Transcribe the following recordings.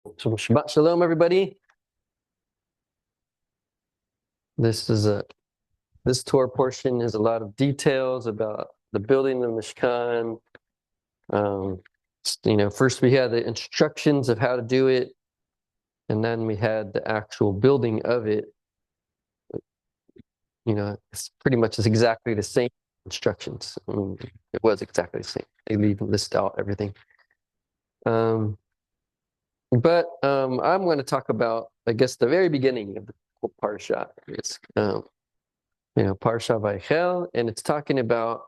So Shabbat Shalom, everybody. This Torah portion is a lot of details about the building of the Mishkan. First we had the instructions of how to do it, and then we had the actual building of it. It's pretty much exactly the same instructions. I mean, it was exactly the same. They even list out everything. I'm going to talk about, I guess, the very beginning of the Parshat. It's Parshat Vayakhel, and it's talking about,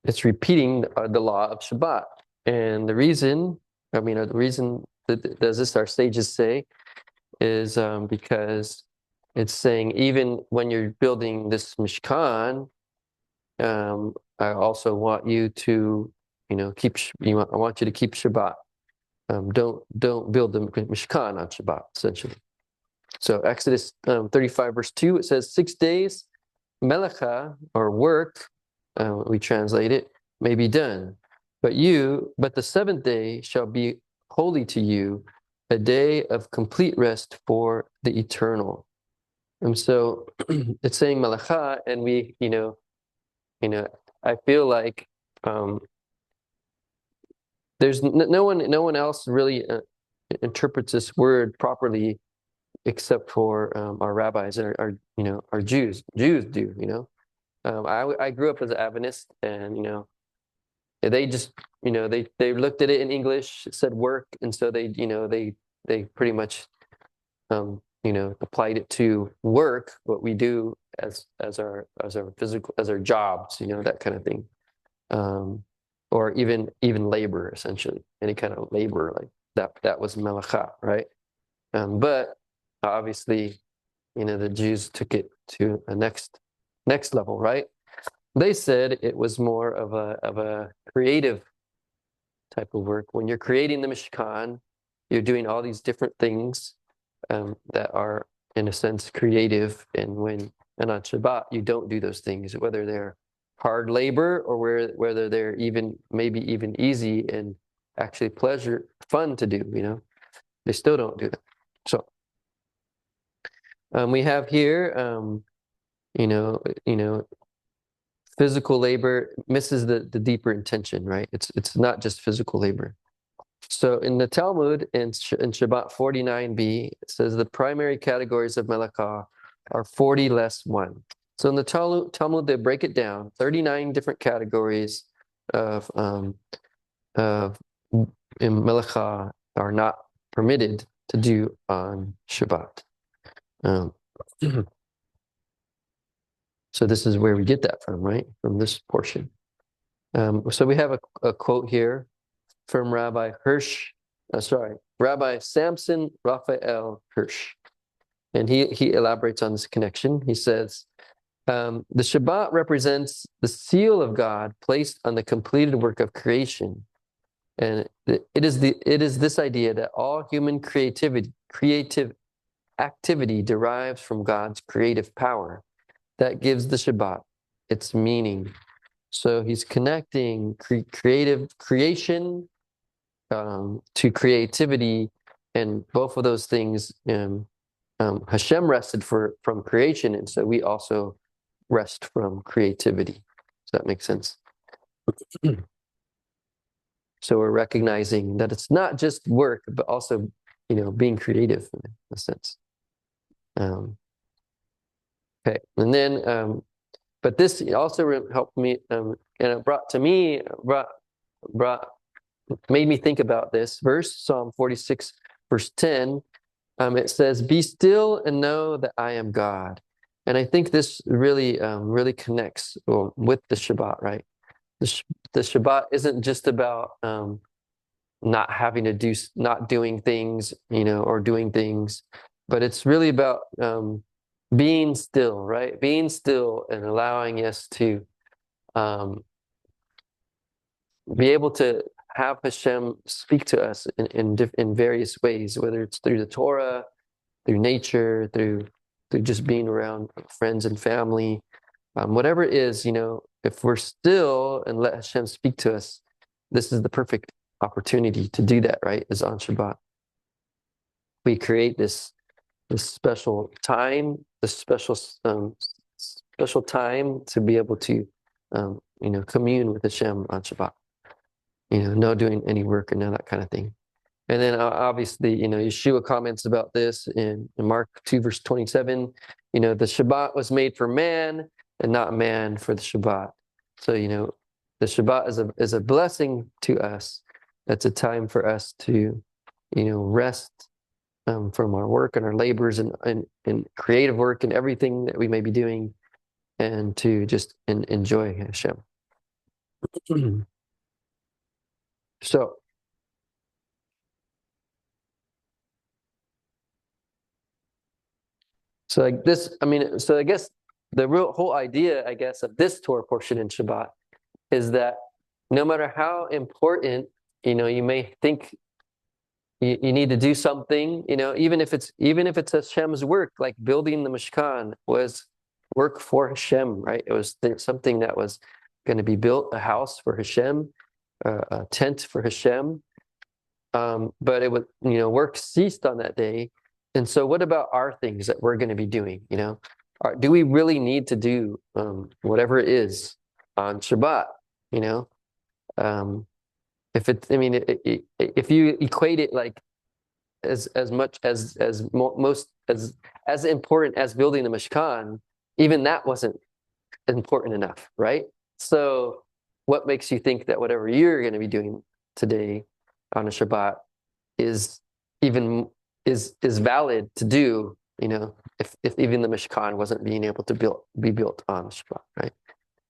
it's repeating the law of Shabbat. And the reason that does this, our sages say, is because it's saying even when you're building this Mishkan, I also want you to, I want you to keep Shabbat. Don't build the Mishkan on Shabbat, essentially. So Exodus 35 verse 2, it says 6 days, melachah, or work, we translate it, may be done. But the seventh day shall be holy to you, a day of complete rest for the eternal. And so it's saying melachah, and I feel like there's no one else really interprets this word properly except for our rabbis and our Jews. Jews do. I grew up as an Adventist, and they just they looked at it in English. It said work, and so they pretty much applied it to work, what we do as our physical, as our jobs, that kind of thing, or even labor, essentially any kind of labor like that. That was melachah, right? But obviously, the Jews took it to a next level, right? They said it was more of a creative type of work. When you're creating the Mishkan, you're doing all these different things that are, in a sense, creative. And on Shabbat, you don't do those things, whether they're hard labor or whether they're maybe even easy and actually fun to do. They still don't do that. So we have here, physical labor misses the deeper intention, right? It's not just physical labor. So in the Talmud, in Shabbat 49b, it says the primary categories of melachah are 40 less 1. So in the Talmud, they break it down, 39 different categories of melachah are not permitted to do on Shabbat. So this is where we get that from, right? From this portion. So we have a quote here from Rabbi Samson Raphael Hirsch. And he elaborates on this connection. He says, the Shabbat represents the seal of God placed on the completed work of creation. And it is this idea that all human creative activity derives from God's creative power that gives the Shabbat its meaning. So he's connecting creative creation to creativity, and both of those things, Hashem rested from creation, and so we also rest from creativity. Does that make sense? So we're recognizing that it's not just work, but also, being creative in a sense. Okay, and then, but this also helped me, and it made me think about this verse, Psalm 46, verse 10. It says, "Be still and know that I am God." And I think this really connects with the Shabbat, right? The Shabbat isn't just about not doing things, or doing things, but it's really about being still, right? Being still and allowing us to be able to have Hashem speak to us in various ways, whether it's through the Torah, through nature, through just being around friends and family, whatever it is, if we're still and let Hashem speak to us, this is the perfect opportunity to do that, right, is on Shabbat. We create this special time, this special time to be able to, commune with Hashem on Shabbat. No doing any work and none of that kind of thing. And then obviously, Yeshua comments about this in Mark 2, verse 27. The Shabbat was made for man and not man for the Shabbat. So, the Shabbat is a blessing to us. That's a time for us to, rest from our work and our labors and creative work and everything that we may be doing, and to just enjoy Hashem. So like this, so I guess the whole idea, I guess, of this Torah portion in Shabbat is that no matter how important, you may think you need to do something, even if it's Hashem's work, like building the Mishkan was work for Hashem, right? It was something that was going to be built, a house for Hashem, a tent for Hashem. But it was, work ceased on that day. And so what about our things that we're going to be doing? Do we really need to do whatever it is on Shabbat? If it's, if you equate it like as much as important as building the Mishkan, even that wasn't important enough, right? So what makes you think that whatever you're going to be doing today on a Shabbat is valid to do, if even the Mishkan wasn't being able to be built on Shabbat, right?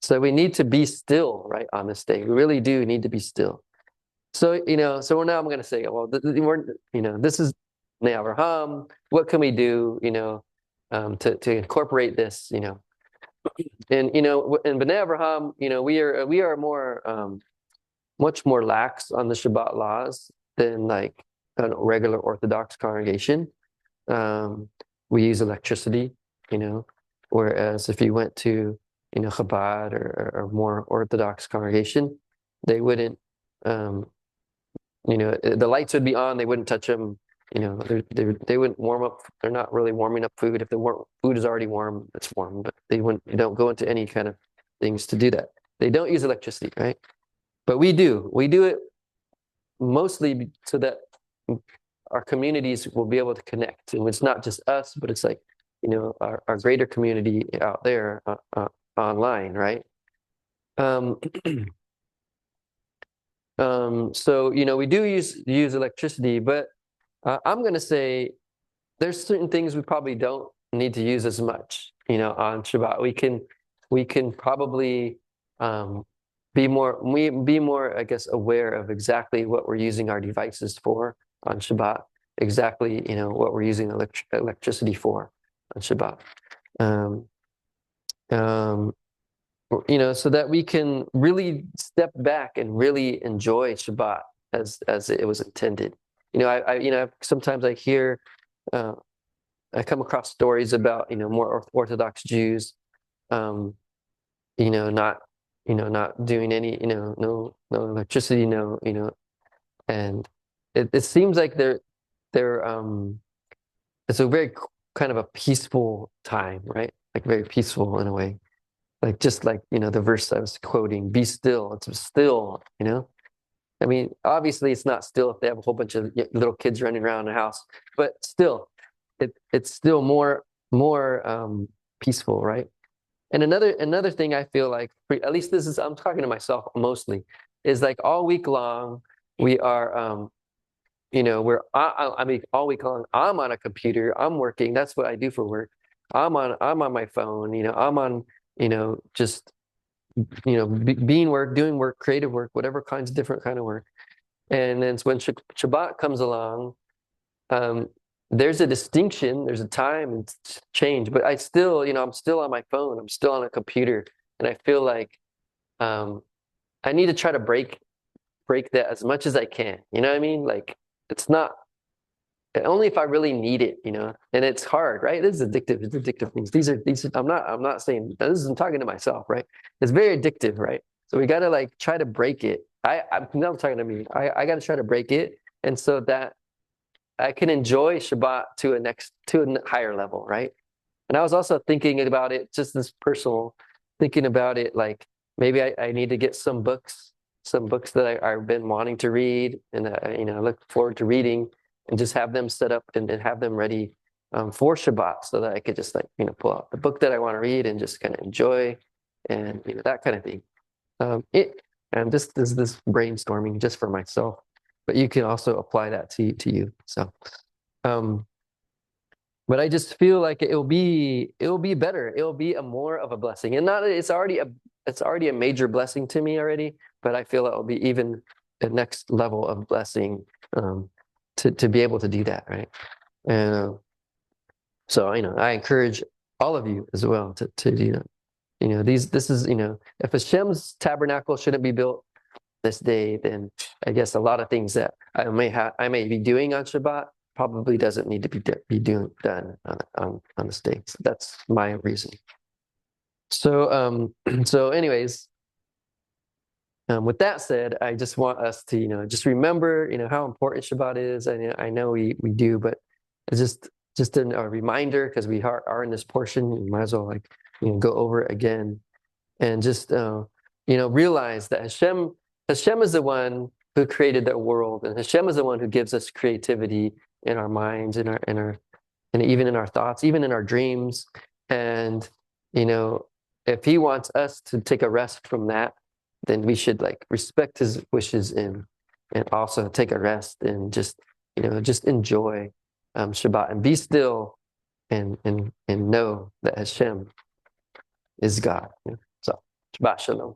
So we need to be still, right, on this day. We really do need to be still. So, so now I'm going to say, well, this is Benei Avraham. What can we do, to incorporate this, And, in Benei Avraham, we are more, much more lax on the Shabbat laws than like a regular Orthodox congregation. We use electricity, whereas if you went to, Chabad or more Orthodox congregation, they wouldn't, the lights would be on, they wouldn't touch them, they wouldn't warm up. They're not really warming up food. If the food is already warm, it's warm, but they don't go into any kind of things to do that. They don't use electricity, right? But we do it mostly so that our communities will be able to connect. And it's not just us, but it's like, our greater community out there online, right? So, we do use electricity, but I'm going to say there's certain things we probably don't need to use as much, on Shabbat. We can probably be more, I guess, aware of exactly what we're using our devices for on Shabbat, exactly, what we're using electricity for on Shabbat. So that we can really step back and really enjoy Shabbat as it was intended. Sometimes I hear, I come across stories about, more Orthodox Jews, not doing any, no electricity, and it seems like it's a very kind of a peaceful time, right? Like very peaceful in a way. Like, just like, the verse I was quoting, be still. It's still, obviously it's not still if they have a whole bunch of little kids running around the house, but still, it's still more peaceful, right? And another thing I feel like, at least I'm talking to myself mostly, is like all week long, we are, all week long, I'm on a computer, I'm working. That's what I do for work. I'm on my phone, I'm on, just, doing work, creative work, whatever different kind of work. And then when Shabbat comes along, there's a distinction, there's a time and change, but I still, I'm still on my phone, I'm still on a computer. And I feel like, I need to try to break that as much as I can. You know what I mean? Like, it's not, only if I really need it, and it's hard, right? This is addictive. It's addictive things. These I'm not saying this. I'm talking to myself, right? It's very addictive, right? So we got to like try to break it I'm now talking to me. I got to try to break it, and so that I can enjoy Shabbat to a higher level, right? And I was also thinking about it, just this personal, thinking about it like maybe I need to get some books that I've been wanting to read, and I look forward to reading, and just have them set up and have them ready for Shabbat, so that I could just pull out the book that I want to read and just kind of enjoy, and that kind of thing. It and this brainstorming just for myself, but you can also apply that to you. So. But I just feel like it'll be better. It'll be a more of a blessing, and not it's already a major blessing to me already. But I feel it'll be even the next level of blessing to be able to do that, right? And so I encourage all of you as well to do that. This is if Hashem's tabernacle shouldn't be built this day, then I guess a lot of things that I may be doing on Shabbat probably doesn't need to be done on the day. So that's my reason. So anyways, with that said, I just want us to just remember how important Shabbat is. I know we do, but it's just a reminder, because we are in this portion. You might as well go over it again, and just realize that Hashem is the one who created the world, and Hashem is the one who gives us creativity in our minds, and even in our thoughts, even in our dreams. And if He wants us to take a rest from that, then we should respect His wishes, and also take a rest, and just enjoy Shabbat, and be still, and know that Hashem is God. So Shabbat Shalom.